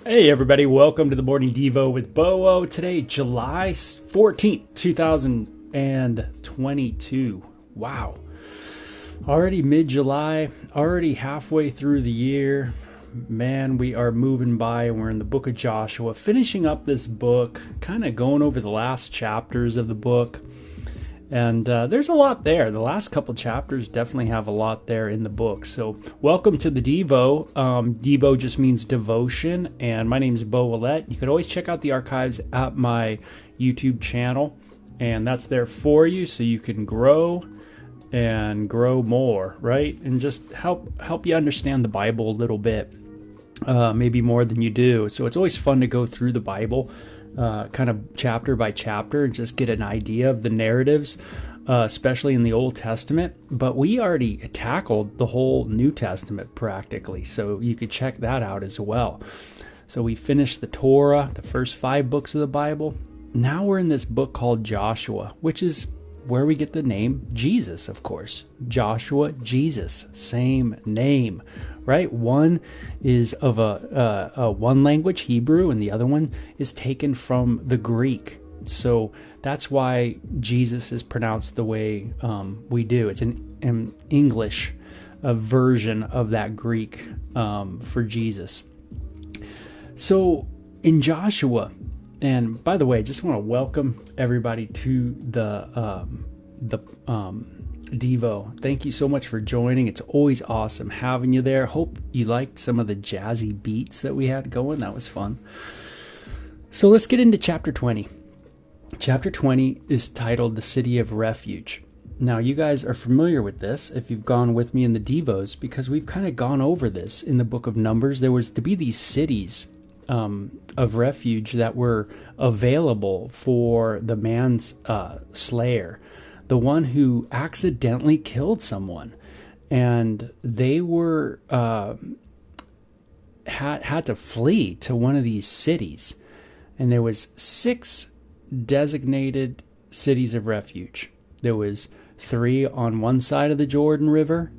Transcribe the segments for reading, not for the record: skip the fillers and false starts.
Hey everybody, welcome to the Morning Devo with Bo. Today, July 14th, 2022. Wow. Already mid-July, already halfway through the year. Man, we are moving by and we're in the book of Joshua, finishing up this book, kind of going over the last chapters of the book. And there's a lot there. The last couple chapters definitely have a lot there in the book. So welcome to the Devo. Devo just means devotion. And my name is Bo Willette. You could always check out the archives at my YouTube channel. And that's there for you so you can grow and grow more, right? And just help you understand the Bible a little bit, maybe more than you do. So it's always fun to go through the Bible kind of chapter by chapter and just get an idea of the narratives, especially in the Old Testament. But we already tackled the whole New Testament practically, so you could check that out as well. So we finished the Torah, the first 5 books of the Bible. Now we're in this book called Joshua, which is where we get the name Jesus, of course. Joshua, Jesus, same name, right? One is of a one language, Hebrew, and the other one is taken from the Greek. So that's why Jesus is pronounced the way we do. It's an English version of that Greek for Jesus. So in Joshua, and by the way, I just want to welcome everybody to the Devo. Thank you so much for joining. It's always awesome having you there. Hope you liked some of the jazzy beats that we had going. That was fun. So let's get into chapter 20. Chapter 20 is titled The City of Refuge. Now, you guys are familiar with this if you've gone with me in the Devos, because we've kind of gone over this in the book of Numbers. There was to be these cities of refuge that were available for the man's slayer, the one who accidentally killed someone, and they were had to flee to one of these cities, and there was 6 designated cities of refuge. There was 3 on one side of the Jordan River,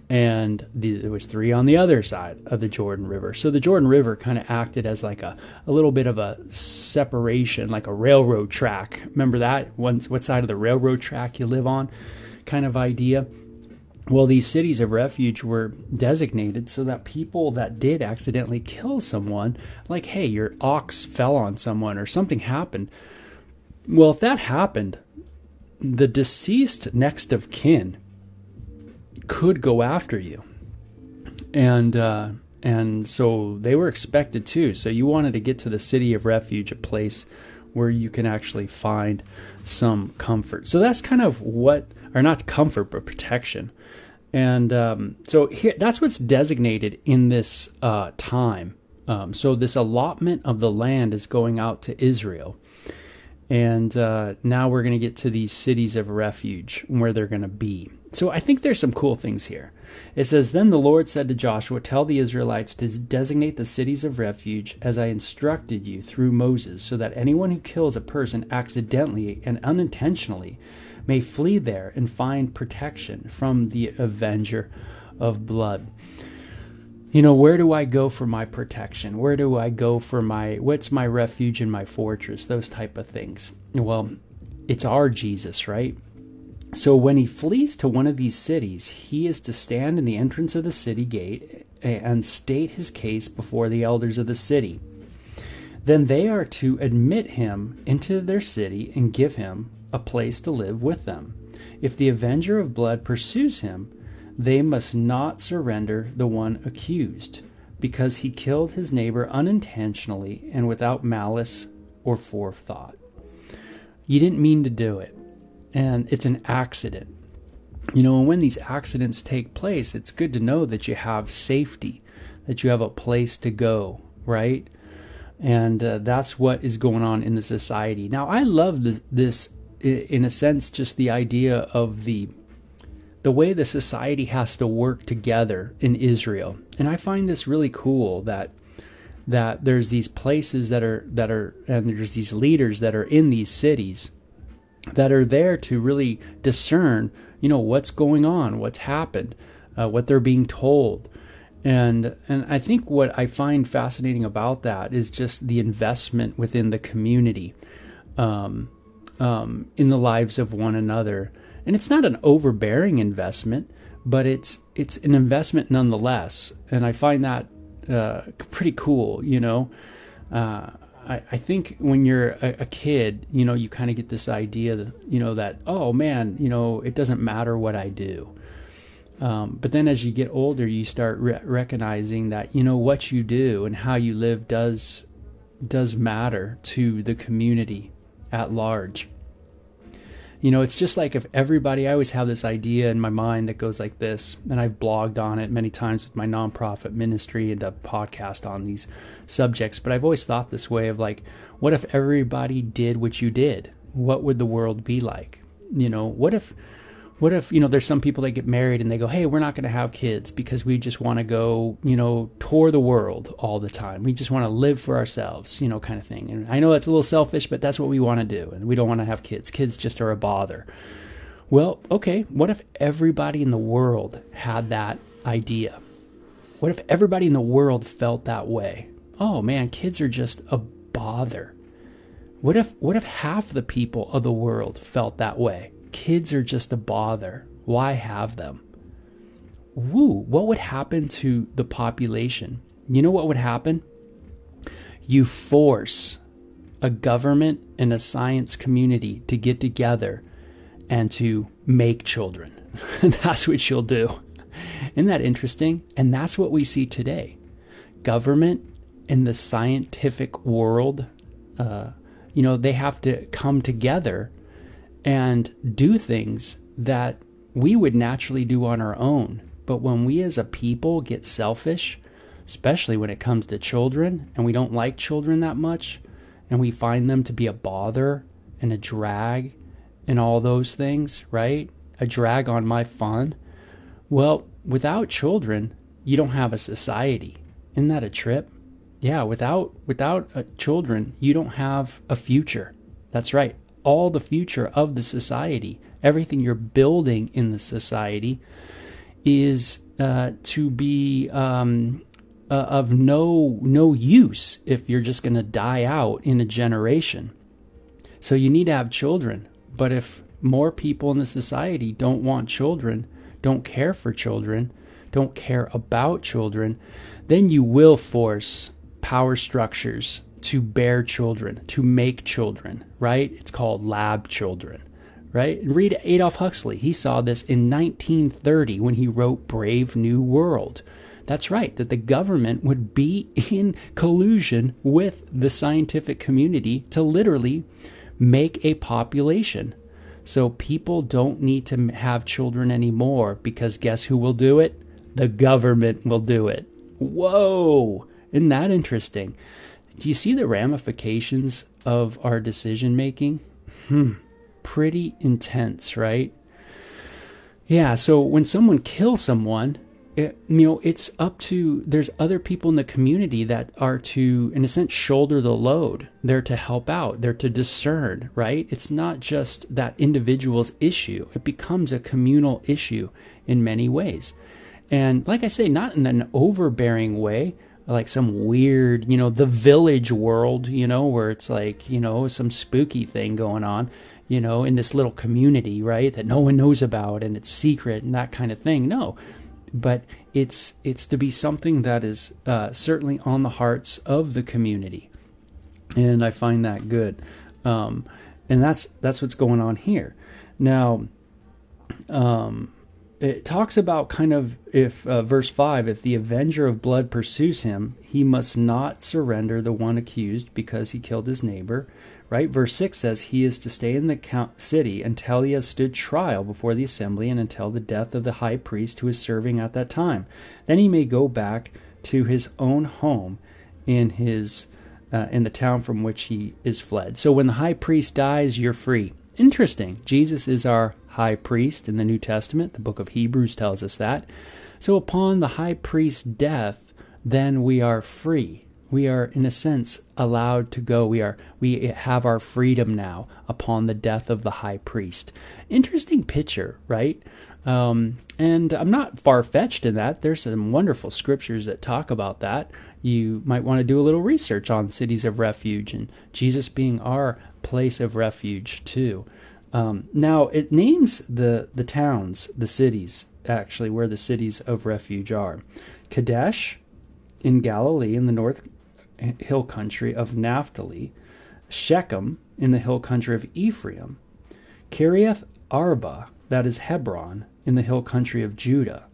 and there was 3 on the other side of the Jordan River. So the Jordan River kind of acted as like a little bit of a separation, like a railroad track. Remember that? What side of the railroad track you live on kind of idea. Well, these cities of refuge were designated so that people that did accidentally kill someone, like, hey, your ox fell on someone or something happened. Well, if that happened, the deceased next of kin could go after you, and so they were expected to. So you wanted to get to the city of refuge, a place where you can actually find some comfort. So that's kind of what, or not comfort, but protection. And so here, that's what's designated in this time. So this allotment of the land is going out to Israel. And now we're going to get to these cities of refuge, where they're going to be. So I think there's some cool things here. It says, Then the Lord said to Joshua, Tell the Israelites to designate the cities of refuge as I instructed you through Moses, so that anyone who kills a person accidentally and unintentionally may flee there and find protection from the avenger of blood. You know, where do I go for my protection? Where do I go for what's my refuge and my fortress? Those type of things. Well, it's our Jesus, right? So when he flees to one of these cities, he is to stand in the entrance of the city gate and state his case before the elders of the city. Then they are to admit him into their city and give him a place to live with them. If the avenger of blood pursues him, they must not surrender the one accused, because he killed his neighbor unintentionally and without malice or forethought. You didn't mean to do it, and it's an accident. You know, when these accidents take place, it's good to know that you have safety, that you have a place to go, right? And that's what is going on in the society. Now, I love this in a sense, just the idea of the way the society has to work together in Israel. And I find this really cool that there's these places that are and there's these leaders that are in these cities that are there to really discern, you know, what's going on, what's happened, what they're being told. And I think what I find fascinating about that is just the investment within the community, in the lives of one another. And it's not an overbearing investment, but it's an investment nonetheless. And I find that pretty cool, I think when you're a kid, you kind of get this idea that, that, oh man, it doesn't matter what I do. But then as you get older, you start recognizing that, what you do and how you live does matter to the community at large. It's just like if everybody, I always have this idea in my mind that goes like this, and I've blogged on it many times with my nonprofit ministry and a podcast on these subjects, but I've always thought this way of like, what if everybody did what you did? What would the world be like? What if, there's some people that get married and they go, hey, we're not going to have kids because we just want to go, tour the world all the time. We just want to live for ourselves, kind of thing. And I know that's a little selfish, but that's what we want to do. And we don't want to have kids. Kids just are a bother. Well, okay, what if everybody in the world had that idea? What if everybody in the world felt that way? Oh man, kids are just a bother. What if half the people of the world felt that way? Kids are just a bother. Why have them? What would happen to the population? You know what would happen? You force a government and a science community to get together and to make children. That's what you'll do. Isn't that interesting? And that's what we see today. Government and the scientific world, they have to come together and do things that we would naturally do on our own. But when we as a people get selfish, especially when it comes to children, and we don't like children that much, and we find them to be a bother and a drag and all those things, right? A drag on my fun. Well, without children, you don't have a society. Isn't that a trip? Yeah, without children, you don't have a future. That's right. All the future of the society, everything you're building in the society is to be of no use if you're just going to die out in a generation. So you need to have children. But if more people in the society don't want children, don't care for children, don't care about children, then you will force power structures to bear children, to make children, right? It's called lab children, right? Read Adolf Huxley. He saw this in 1930 when he wrote Brave New World. That's right, that the government would be in collusion with the scientific community to literally make a population. So people don't need to have children anymore because guess who will do it? The government will do it. Whoa! Isn't that interesting? Do you see the ramifications of our decision making? Pretty intense, right? Yeah, so when someone kills someone, it's up to, there's other people in the community that are to, in a sense, shoulder the load. They're to help out. They're to discern, right? It's not just that individual's issue. It becomes a communal issue in many ways. And like I say, not in an overbearing way, like some weird, the Village world, where it's like, some spooky thing going on, in this little community, right? That no one knows about and it's secret and that kind of thing. No, but it's to be something that is certainly on the hearts of the community. And I find that good. And that's what's going on here. Now, it talks about kind of if verse 5, if the avenger of blood pursues him, he must not surrender the one accused because he killed his neighbor, right? Verse 6 says he is to stay in the city until he has stood trial before the assembly and until the death of the high priest who is serving at that time. Then he may go back to his own home in the town from which he is fled. So when the high priest dies, you're free. Interesting. Jesus is our high priest in the New Testament. The book of Hebrews tells us that. So upon the high priest's death, then we are free. We are, in a sense, allowed to go. We have our freedom now upon the death of the high priest. Interesting picture, right? And I'm not far-fetched in that. There's some wonderful scriptures that talk about that. You might want to do a little research on cities of refuge and Jesus being our place of refuge too. Now, it names the towns, the cities, actually, where the cities of refuge are. Kadesh in Galilee in the north hill country of Naphtali, Shechem in the hill country of Ephraim, Kiriath Arba, that is Hebron, in the hill country of Judah.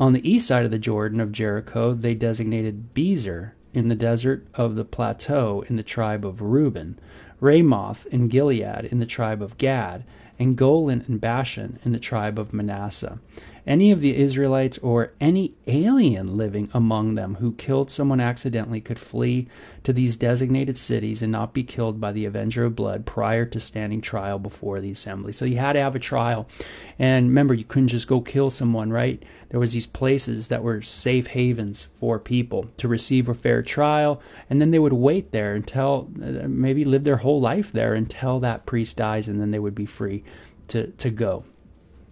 On the east side of the Jordan of Jericho, they designated Bezer in the desert of the plateau in the tribe of Reuben, Ramoth in Gilead in the tribe of Gad, and Golan and Bashan in the tribe of Manasseh. Any of the Israelites or any alien living among them who killed someone accidentally could flee to these designated cities and not be killed by the avenger of blood prior to standing trial before the assembly. So you had to have a trial. And remember, you couldn't just go kill someone, right? There was these places that were safe havens for people to receive a fair trial, and then they would wait there until, maybe live their whole life there until that priest dies, and then they would be free to go.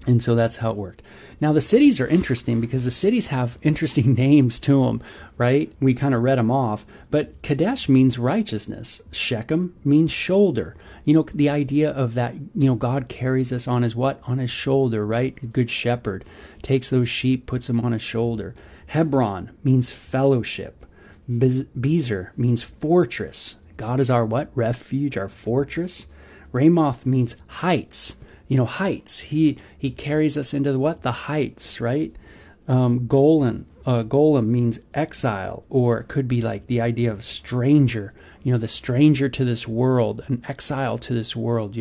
And so that's how it worked. Now, the cities are interesting because the cities have interesting names to them, right? We kind of read them off. But Kadesh means righteousness. Shechem means shoulder. You know, the idea of that, God carries us on his what? On his shoulder, right? A good shepherd takes those sheep, puts them on his shoulder. Hebron means fellowship. Bezer means fortress. God is our what? Refuge, our fortress. Ramoth means heights. Heights. He carries us into what? The heights, right? Golan means exile, or it could be like the idea of stranger, the stranger to this world, an exile to this world,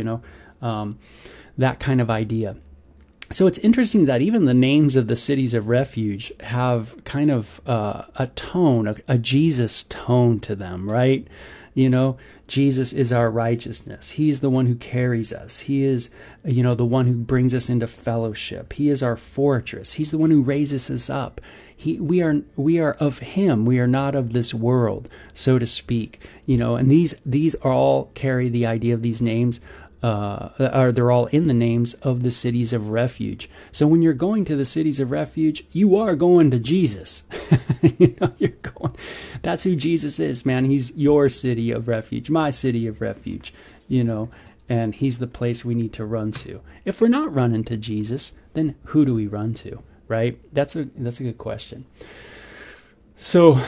that kind of idea. So it's interesting that even the names of the cities of refuge have kind of a tone, a Jesus tone to them, right? Jesus is our righteousness. He is the one who carries us. He is, the one who brings us into fellowship. He is our fortress. He's the one who raises us up. We are of him. We are not of this world, so to speak. And these all carry the idea of these names. They're all in the names of the cities of refuge. So when you're going to the cities of refuge, you are going to Jesus. You're going. That's who Jesus is, man. He's your city of refuge, my city of refuge. And he's the place we need to run to. If we're not running to Jesus, then who do we run to, right? That's a good question. So.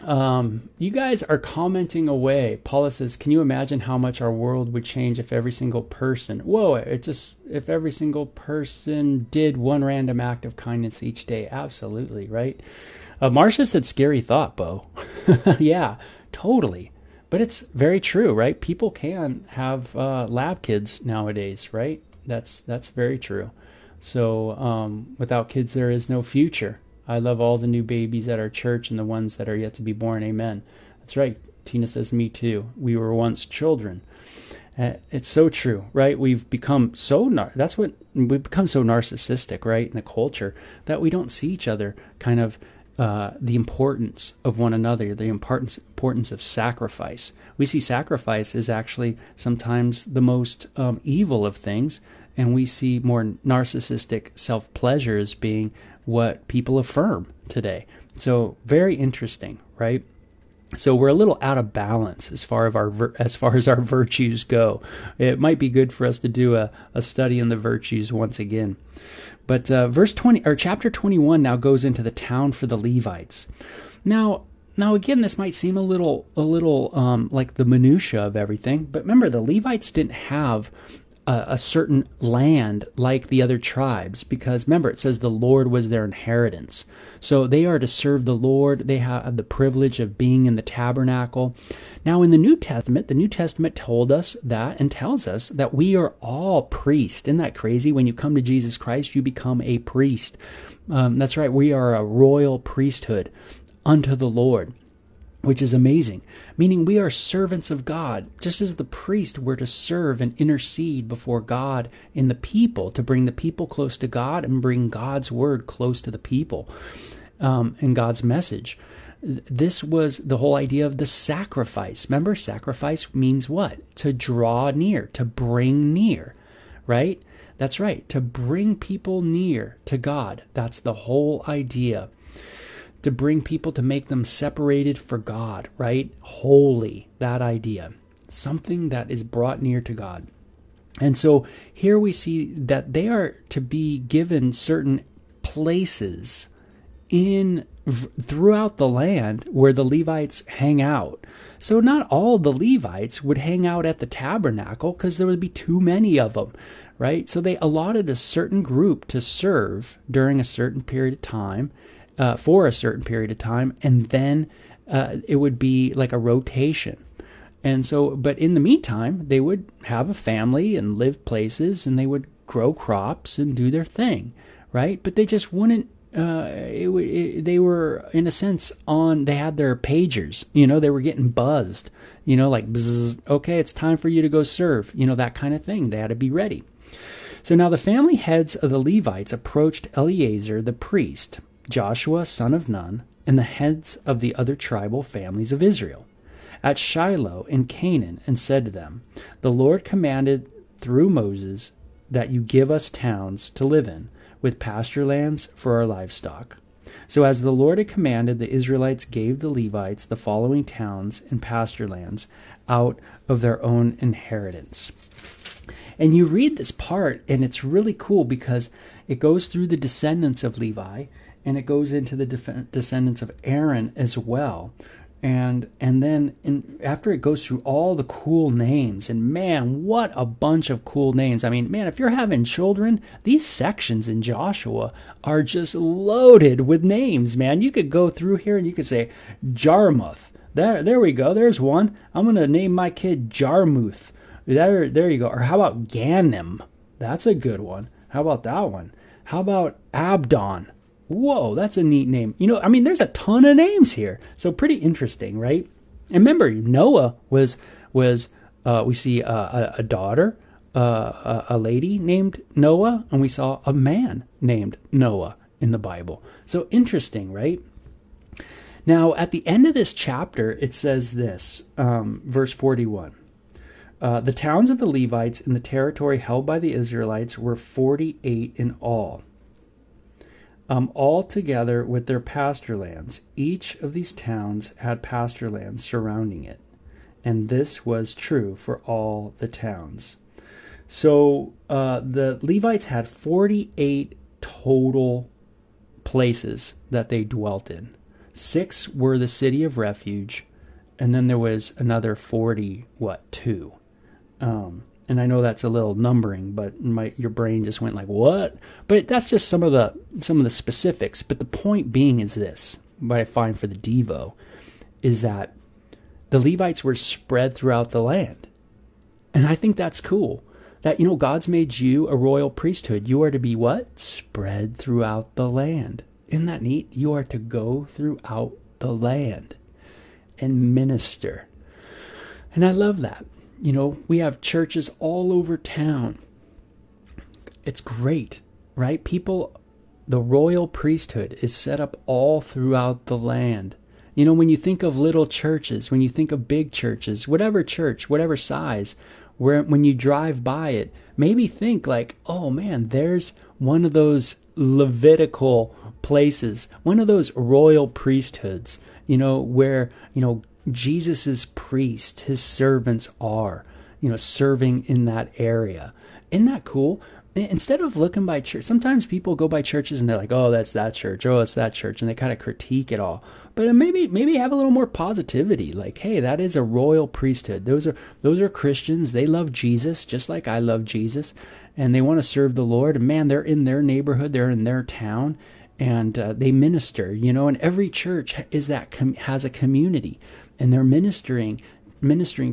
You guys are commenting away. Paula says, can you imagine how much our world would change if every single person, if every single person did one random act of kindness each day? Absolutely, right? Marcia said, scary thought, Bo. Yeah, totally. But it's very true, right? People can have lab kids nowadays, right? That's very true. So without kids, there is no future. I love all the new babies at our church and the ones that are yet to be born. Amen. That's right. Tina says, me too. We were once children. It's so true, right? We've become so narcissistic, right, in the culture that we don't see each other kind of the importance of one another, the importance of sacrifice. We see sacrifice as actually sometimes the most evil of things, and we see more narcissistic self-pleasure as being what people affirm today. So very interesting, right? So we're a little out of balance as far as our virtues go. It might be good for us to do a study on the virtues once again. But chapter 21 now goes into the town for the Levites. Now again, this might seem a little like the minutia of everything, but remember, the Levites didn't have a certain land like the other tribes, because remember, it says the Lord was their inheritance. So they are to serve the Lord. They have the privilege of being in the tabernacle. Now in the New Testament told us that, and tells us that we are all priests. Isn't that crazy? When you come to Jesus Christ, you become a priest. That's right. We are a royal priesthood unto the Lord, which is amazing, meaning we are servants of God, just as the priest were to serve and intercede before God in the people, to bring the people close to God and bring God's word close to the people, and God's message. This was the whole idea of the sacrifice. Remember, sacrifice means what? To draw near, to bring near, right? That's right, to bring people near to God. That's the whole idea. To bring people, to make them separated for God, right? Holy, that idea. Something that is brought near to God. And so here we see that they are to be given certain places throughout the land where the Levites hang out. So not all the Levites would hang out at the tabernacle because there would be too many of them, right? So they allotted a certain group to serve during a certain period of time, for a certain period of time, and then it would be like a rotation. And so, but in the meantime, they would have a family and live places, and they would grow crops and do their thing, right? But they just wouldn't. They were, in a sense, they had their pagers. They were getting buzzed. Like, bzz, okay, it's time for you to go serve. That kind of thing. They had to be ready. So now the family heads of the Levites approached Eleazar the priest, Joshua son of Nun, and the heads of the other tribal families of Israel at Shiloh in Canaan, and said to them, "The Lord commanded through Moses that you give us towns to live in, with pasture lands for our livestock." So as the Lord had commanded, the Israelites gave the Levites the following towns and pasture lands out of their own inheritance. And you read this part, and it's really cool because it goes through the descendants of Levi, and it goes into the descendants of Aaron as well. And then after it goes through all the cool names, and man, what a bunch of cool names. I mean, man, if you're having children, these sections in Joshua are just loaded with names, man. You could go through here and you could say Jarmuth. There we go. There's one. I'm going to name my kid Jarmuth. There you go. Or how about Ganim? That's a good one. How about that one? How about Abdon? Whoa, that's a neat name. There's a ton of names here. So pretty interesting, right? And remember, Noah was we see a daughter, a lady named Noah, and we saw a man named Noah in the Bible. So interesting, right? Now, at the end of this chapter, it says this, verse 41. The towns of the Levites in the territory held by the Israelites were 48 in all. All together with their pasture lands. Each of these towns had pasture lands surrounding it, and this was true for all the towns. So the Levites had 48 total places that they dwelt in. 6 were the city of refuge, and then there was another 42. And I know that's a little numbering, but your brain just went like, what? But that's just some of the specifics. But the point being is this, what I find for the Devo, is that the Levites were spread throughout the land. And I think that's cool. That, God's made you a royal priesthood. You are to be what? Spread throughout the land. Isn't that neat? You are to go throughout the land and minister. And I love that. We have churches all over town. It's great, right? The royal priesthood is set up all throughout the land. When you think of little churches, when you think of big churches, whatever church, whatever size, when you drive by it, maybe think like, oh man, there's one of those Levitical places, one of those royal priesthoods, where, Jesus's priest, his servants are, serving in that area. Isn't that cool? Instead of looking by church, sometimes people go by churches and they're like, oh, that's that church. Oh, it's that church. And they kind of critique it all. But maybe have a little more positivity. Like, hey, that is a royal priesthood. Those are Christians. They love Jesus just like I love Jesus. And they want to serve the Lord. And man, they're in their neighborhood. They're in their town. And they minister, and every church has a community. And they're ministering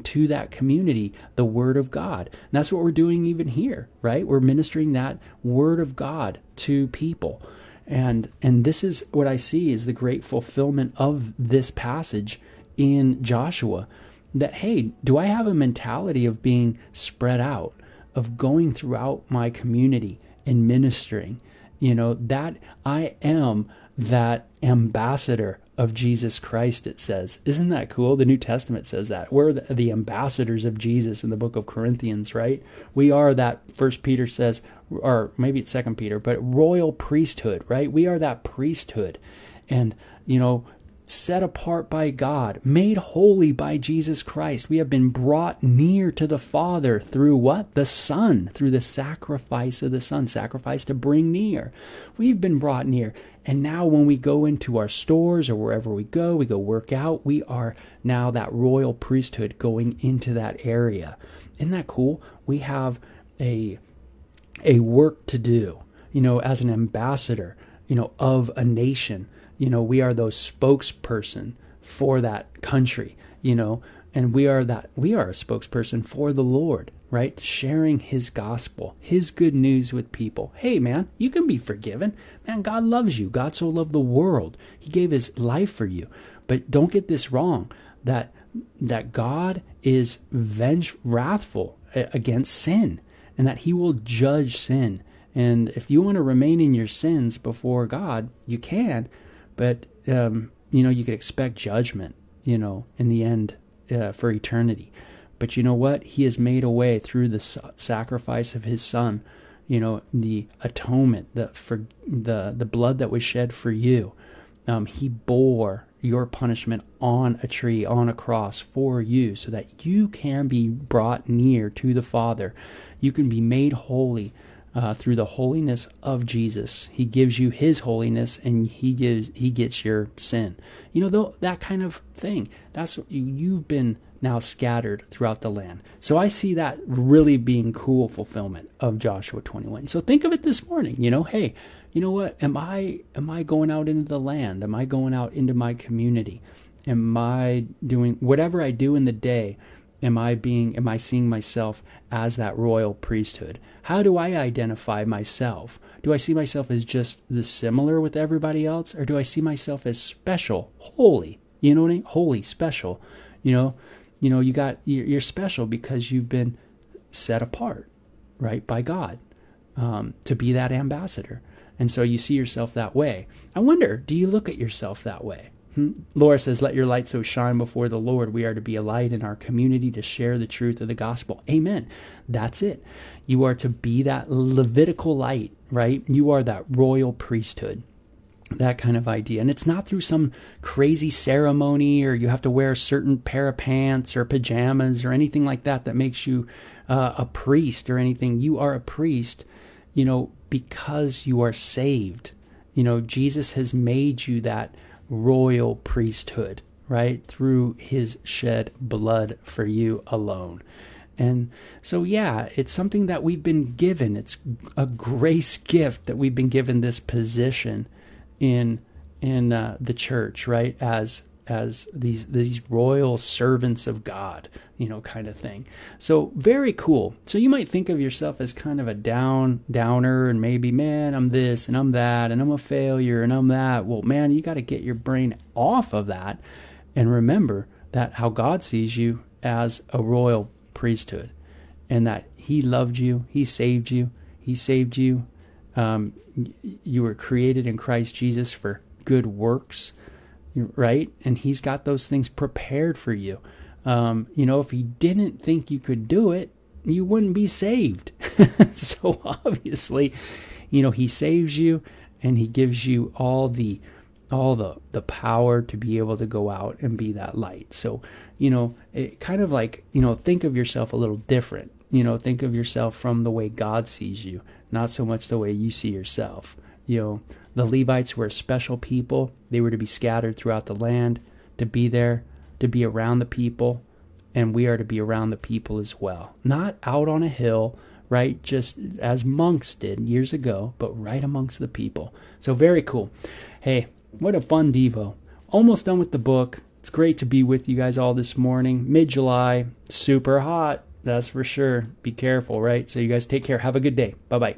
to that community the Word of God. And that's what we're doing even here, right? We're ministering that Word of God to people. And this is what I see is the great fulfillment of this passage in Joshua. That, hey, do I have a mentality of being spread out, of going throughout my community and ministering? That I am that ambassador of Jesus Christ, it says. Isn't that cool? The New Testament says that. We're the ambassadors of Jesus in the book of Corinthians, right? We are that, First Peter says, or maybe it's Second Peter, but royal priesthood, right? We are that priesthood. And, set apart by God, made holy by Jesus Christ. We have been brought near to the Father through what? The Son, through the sacrifice of the Son, sacrifice to bring near. We've been brought near. And now when we go into our stores or wherever we go work out, we are now that royal priesthood going into that area. Isn't that cool? We have a work to do, as an ambassador, of a nation. We are those spokesperson for that country, and we are a spokesperson for the Lord, right? Sharing his gospel, his good news with people. Hey, man, you can be forgiven. Man, God loves you. God so loved the world. He gave his life for you. But don't get this wrong, that God is wrathful against sin, and that he will judge sin. And if you want to remain in your sins before God, you can. But, you could expect judgment, in the end for eternity. But you know what? He has made a way through the sacrifice of his Son, the atonement, the blood that was shed for you. He bore your punishment on a tree, on a cross for you, so that you can be brought near to the Father. You can be made holy through the holiness of Jesus. He gives you his holiness, and he gets your sin. That kind of thing. That's what you've been now scattered throughout the land. So I see that really being cool fulfillment of Joshua 21. So think of it this morning. Hey, you know what? Am I going out into the land? Am I going out into my community? Am I doing whatever I do in the day? Am I seeing myself as that royal priesthood? How do I identify myself? Do I see myself as just the similar with everybody else? Or do I see myself as special, holy? You know what I mean? Holy, special. You're special because you've been set apart, right, by God, to be that ambassador. And so you see yourself that way. I wonder, do you look at yourself that way? Laura says, let your light so shine before the Lord. We are to be a light in our community to share the truth of the gospel. Amen. That's it. You are to be that Levitical light, right? You are that royal priesthood, that kind of idea. And it's not through some crazy ceremony, or you have to wear a certain pair of pants or pajamas or anything like that makes you a priest or anything. You are a priest, because you are saved. Jesus has made you that royal priesthood, right? Through his shed blood for you alone. And so, it's something that we've been given. It's a grace gift that we've been given this position in the church, right? As these royal servants of God, kind of thing. So very cool. So you might think of yourself as kind of a downer, and maybe, man, I'm this and I'm that, and I'm a failure and I'm that. Well, man, you got to get your brain off of that and remember that how God sees you as a royal priesthood, and that he loved you, he saved you. You were created in Christ Jesus for good works, right? And he's got those things prepared for you. If he didn't think you could do it, you wouldn't be saved. So obviously, he saves you, and he gives you all the power to be able to go out and be that light. So, it kind of like, think of yourself a little different. Think of yourself from the way God sees you, not so much the way you see yourself. The Levites were a special people. They were to be scattered throughout the land, to be there, to be around the people, and we are to be around the people as well. Not out on a hill, right, just as monks did years ago, but right amongst the people. So very cool. Hey, what a fun Devo. Almost done with the book. It's great to be with you guys all this morning. Mid-July, super hot, that's for sure. Be careful, right? So you guys take care. Have a good day. Bye-bye.